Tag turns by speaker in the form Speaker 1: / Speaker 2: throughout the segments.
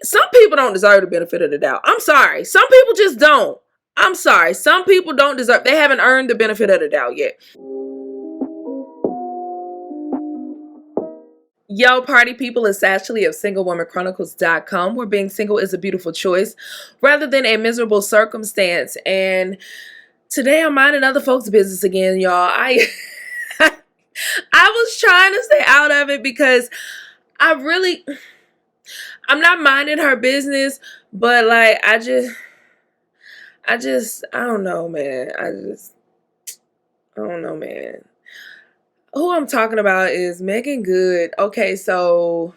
Speaker 1: some people don't deserve the benefit of the doubt. I'm sorry. Some people just don't. I'm sorry. Some people don't deserve, they haven't earned the benefit of the doubt yet. Yo, party people, it's Ashley of SingleWomanChronicles.com, where being single is a beautiful choice rather than a miserable circumstance. And today I'm minding other folks' business again, y'all. I was trying to stay out of it because I'm not minding her business, but like, I don't know, man. I don't know, man. Who I'm talking about is Megan Good. Okay, so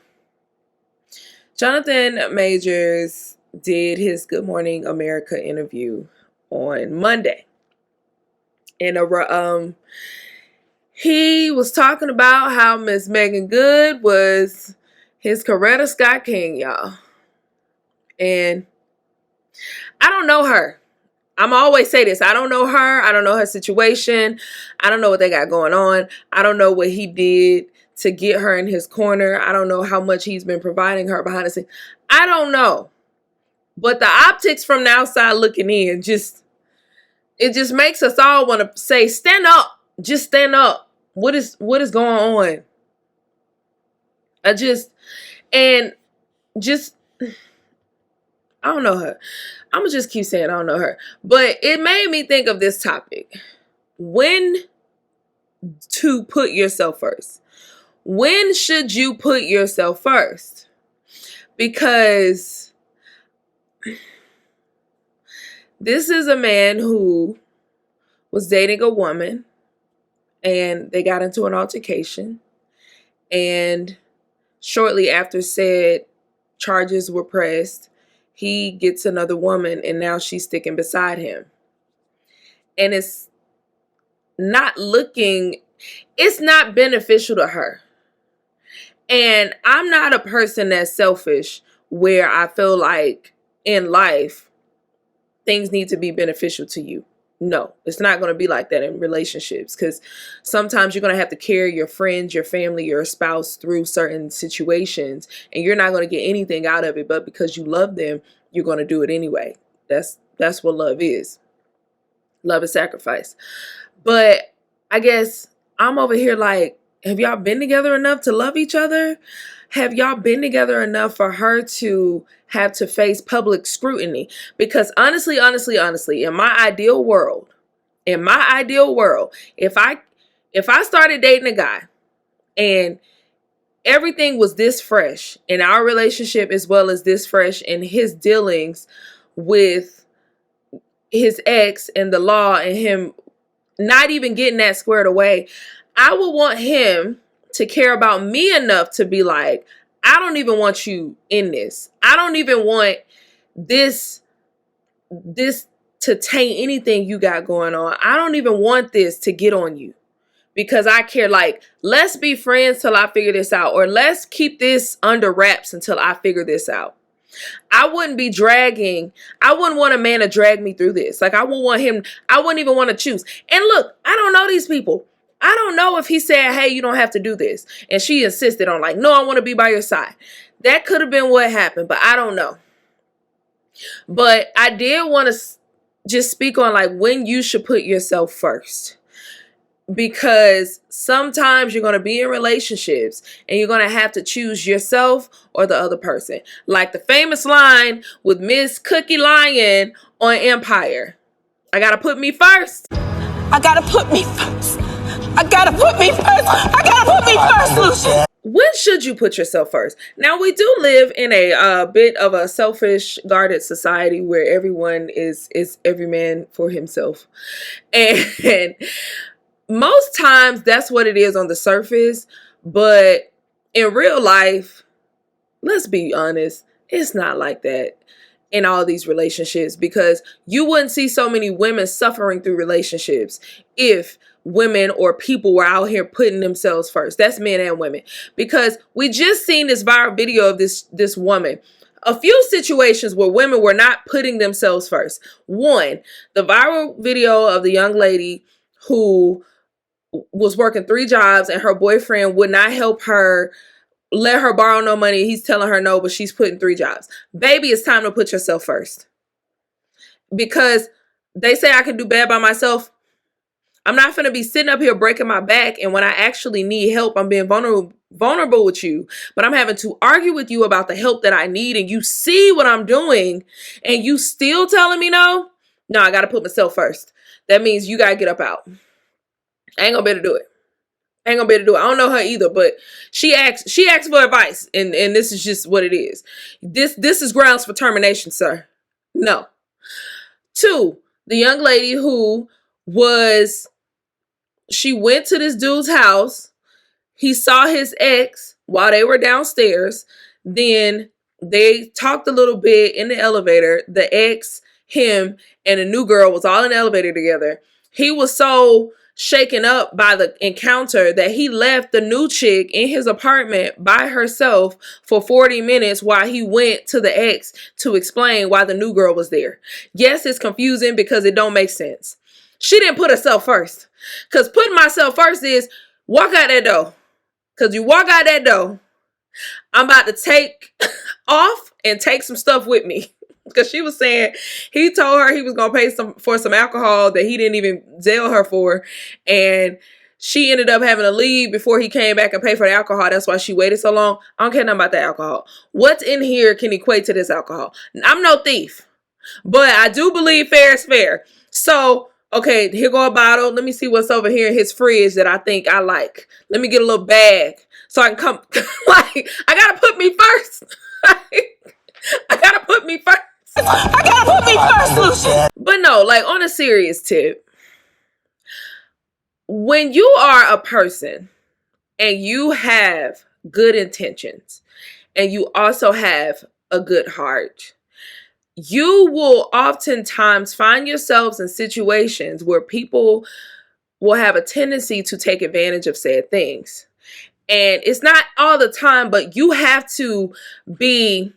Speaker 1: Jonathan Majors did his Good Morning America interview on Monday. And he was talking about how Miss Megan Good was his Coretta Scott King, y'all. And I don't know her. I'm always say this. I don't know her. I don't know her situation. I don't know what they got going on. I don't know what he did to get her in his corner. I don't know how much he's been providing her behind the scenes. I don't know. But the optics from the outside looking in it just makes us all want to say, stand up. Just stand up. What is going on? I don't know her. I'm going to just keep saying I don't know her. But it made me think of this topic. When to put yourself first. When should you put yourself first? Because this is a man who was dating a woman and they got into an altercation. And shortly after said charges were pressed, he gets another woman and now she's sticking beside him. And it's not beneficial to her. And I'm not a person that's selfish where I feel like in life, things need to be beneficial to you. No, it's not going to be like that in relationships, because sometimes you're going to have to carry your friends, your family, your spouse through certain situations, and you're not going to get anything out of it. But because you love them, you're going to do it anyway. That's what love is. Love is sacrifice. But I guess I'm over here like, have y'all been together enough to love each other? Have y'all been together enough for her to have to face public scrutiny? Because honestly, in my ideal world, if I started dating a guy and everything was this fresh in our relationship as well as this fresh in his dealings with his ex and the law and him not even getting that squared away, I would want him to care about me enough to be like, I don't even want you in this. I don't even want this to taint anything you got going on. I don't even want this to get on you because I care. Like, let's be friends till I figure this out, or let's keep this under wraps until I figure this out. I wouldn't want a man to drag me through this. Like, I wouldn't even want to choose. And look, I don't know these people. I don't know if he said, hey, you don't have to do this. And she insisted on like, no, I want to be by your side. That could have been what happened, but I don't know. But I did want to just speak on like when you should put yourself first. Because sometimes you're going to be in relationships and you're going to have to choose yourself or the other person. Like the famous line with Miss Cookie Lyon on Empire. I got to put me first.
Speaker 2: I got to put me first. I got to put me first. I got to put me first, Lucia.
Speaker 1: When should you put yourself first? Now, we do live in a bit of a selfish, guarded society where everyone is every man for himself. And most times that's what it is on the surface. But in real life, let's be honest, it's not like that in all these relationships, because you wouldn't see so many women suffering through relationships if women or people were out here putting themselves first. That's men and women, because we just seen this viral video of this woman. A few situations where women were not putting themselves first. One, the viral video of the young lady who was working 3 jobs and her boyfriend would not help her let her borrow no money. He's telling her no, but she's putting 3 jobs. Baby, it's time to put yourself first. Because they say I can do bad by myself. I'm not going to be sitting up here breaking my back, and when I actually need help, I'm being vulnerable with you, but I'm having to argue with you about the help that I need, and you see what I'm doing, and you still telling me no? No, I got to put myself first. That means you got to get up out. I ain't going to be able to do it. I don't know her either, but she asked for advice, and this is just what it is. This is grounds for termination, sir. No. 2, the young lady who she went to this dude's house. He saw his ex while they were downstairs. Then they talked a little bit in the elevator. The ex, him, and a new girl was all in the elevator together. He was so shaken up by the encounter that he left the new chick in his apartment by herself for 40 minutes while he went to the ex to explain why the new girl was there. Yes, it's confusing because it don't make sense. She didn't put herself first. Because putting myself first is walk out that door. Because you walk out that door, I'm about to take off and take some stuff with me. Because she was saying he told her he was going to pay for some alcohol that he didn't even jail her for. And she ended up having to leave before he came back and paid for the alcohol. That's why she waited so long. I don't care nothing about the alcohol. What's in here can equate to this alcohol. I'm no thief. But I do believe fair is fair. So, okay, here go a bottle. Let me see what's over here in his fridge that I think I like. Let me get a little bag so I can come. Like, I got to put me first. I got to put me first.
Speaker 2: I gotta put me first, Lucia.
Speaker 1: But no, like on a serious tip, when you are a person and you have good intentions and you also have a good heart, you will oftentimes find yourselves in situations where people will have a tendency to take advantage of said things. And it's not all the time, but you have to be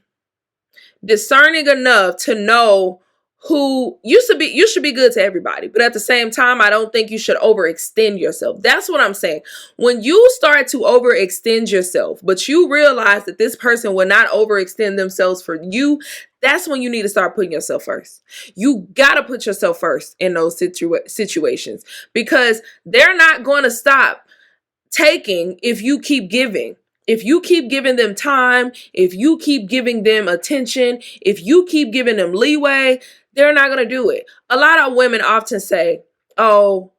Speaker 1: discerning enough to know who you should be good to everybody. But at the same time, I don't think you should overextend yourself. That's what I'm saying. When you start to overextend yourself, but you realize that this person will not overextend themselves for you, that's when you need to start putting yourself first. You got to put yourself first in those situations because they're not going to stop taking if you keep giving. If you keep giving them time, if you keep giving them attention, if you keep giving them leeway, they're not going to do it. A lot of women often say, oh,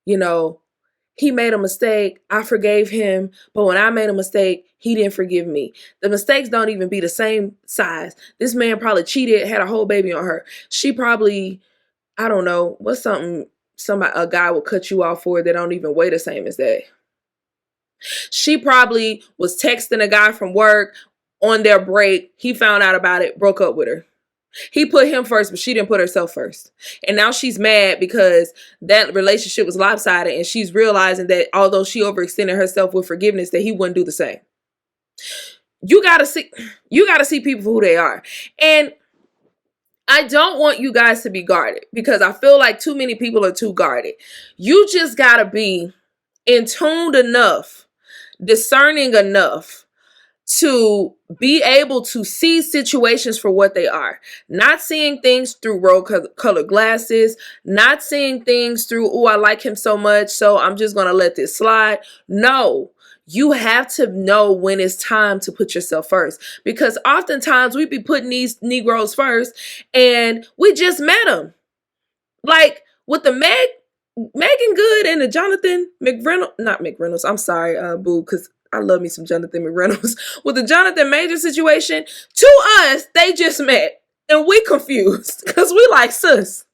Speaker 1: he made a mistake. I forgave him. But when I made a mistake, he didn't forgive me. The mistakes don't even be the same size. This man probably cheated, had a whole baby on her. She probably, I don't know, what's something a guy will cut you off for that don't even weigh the same as that. She probably was texting a guy from work on their break. He found out about it, broke up with her. He put him first, but she didn't put herself first. And now she's mad because that relationship was lopsided and she's realizing that although she overextended herself with forgiveness, that he wouldn't do the same. You gotta see people for who they are. And I don't want you guys to be guarded because I feel like too many people are too guarded. You just gotta be in tuned enough, discerning enough to be able to see situations for what they are. Not seeing things through rose-colored glasses, not seeing things through, oh, I like him so much, so I'm just going to let this slide. No, you have to know when it's time to put yourself first. Because oftentimes we be putting these Negroes first and we just met them. Like with the Megan Good and the Jonathan McReynolds, I'm sorry, boo, because I love me some Jonathan McReynolds. With the Jonathan Major situation, to us, they just met. And we confused. Because we like, sis,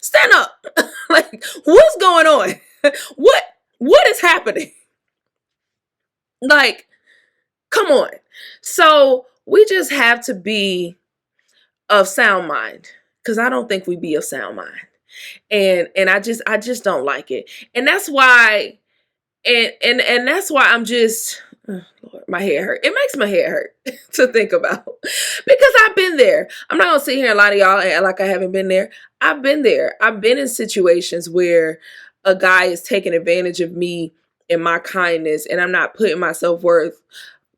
Speaker 1: stand up. Like, what's going on? What is happening? Like, come on. So, we just have to be of sound mind. Because I don't think we be of sound mind. And I just don't like it. And that's why... And that's why I'm just, Lord, my head hurt. It makes my head hurt to think about because I've been there. I'm not going to sit here and lie to y'all and act like I haven't been there. I've been there. I've been in situations where a guy is taking advantage of me and my kindness and I'm not putting my self-worth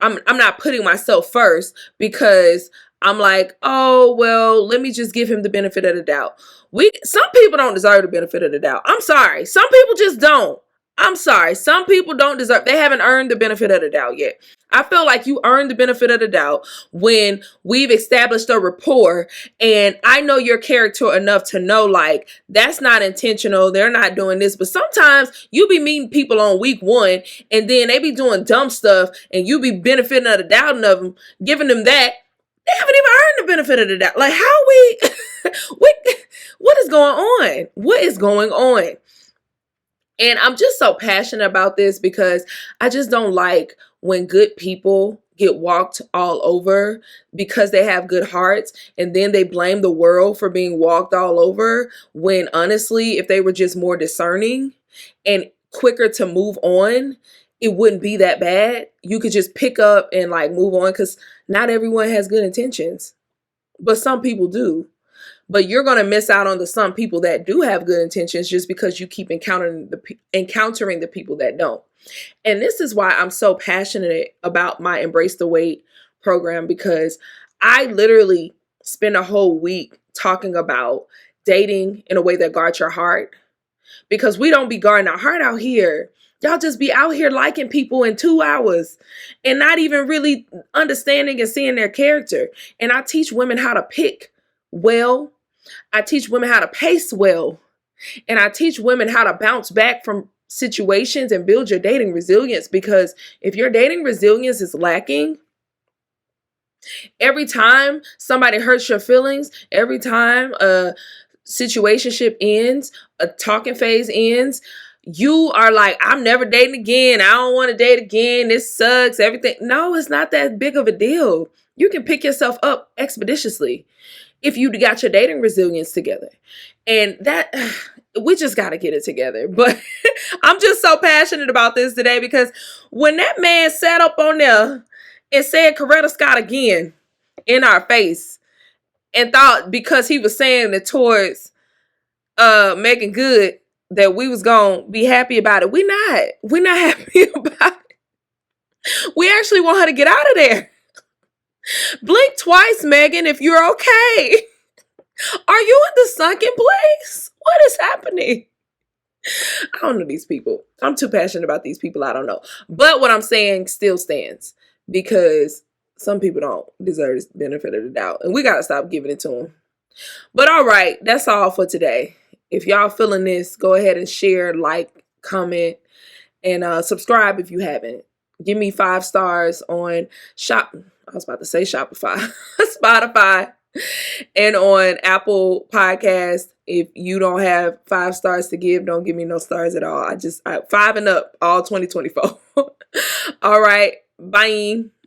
Speaker 1: I'm not putting myself first because I'm like, oh, well, let me just give him the benefit of the doubt. Some people don't deserve the benefit of the doubt. I'm sorry. Some people just don't. I'm sorry. Some people don't deserve, they haven't earned the benefit of the doubt yet. I feel like you earn the benefit of the doubt when we've established a rapport and I know your character enough to know, like, that's not intentional. They're not doing this. But sometimes you be meeting people on week one and then they be doing dumb stuff and you be benefiting of the doubting of them, giving them that. They haven't even earned the benefit of the doubt. Like, how we, what is going on? What is going on? And I'm just so passionate about this because I just don't like when good people get walked all over because they have good hearts and then they blame the world for being walked all over when honestly, if they were just more discerning and quicker to move on, it wouldn't be that bad. You could just pick up and like move on because not everyone has good intentions, but some people do. But you're going to miss out on the some people that do have good intentions just because you keep encountering the people that don't. And this is why I'm so passionate about my Embrace the Wait program, because I literally spend a whole week talking about dating in a way that guards your heart, because we don't be guarding our heart out here. Y'all just be out here liking people in 2 hours and not even really understanding and seeing their character. And I teach women how to pick well. I teach women how to pace well. And I teach women how to bounce back from situations and build your dating resilience. Because if your dating resilience is lacking, every time somebody hurts your feelings, every time a situationship ends, a talking phase ends, you are like, I'm never dating again. I don't want to date again. This sucks. Everything. No, it's not that big of a deal. You can pick yourself up expeditiously if you got your dating resilience together. And that, we just got to get it together. But I'm just so passionate about this today because when that man sat up on there and said Coretta Scott again in our face and thought because he was saying it towards Megan Good that we was going to be happy about it. We're not happy about it. We actually want her to get out of there. Blink twice, Megan, if you're okay. Are you in the sunken place? What is happening? I don't know these people. I'm too passionate about these people. I don't know. But what I'm saying still stands because some people don't deserve the benefit of the doubt. And we got to stop giving it to them. But all right, that's all for today. If y'all feeling this, go ahead and share, like, comment, and subscribe if you haven't. Give me 5 stars on I was about to say Shopify, Spotify, and on Apple Podcast. If you don't have 5 stars to give, don't give me no stars at all. I 5 and up all 2024. All right. Bye.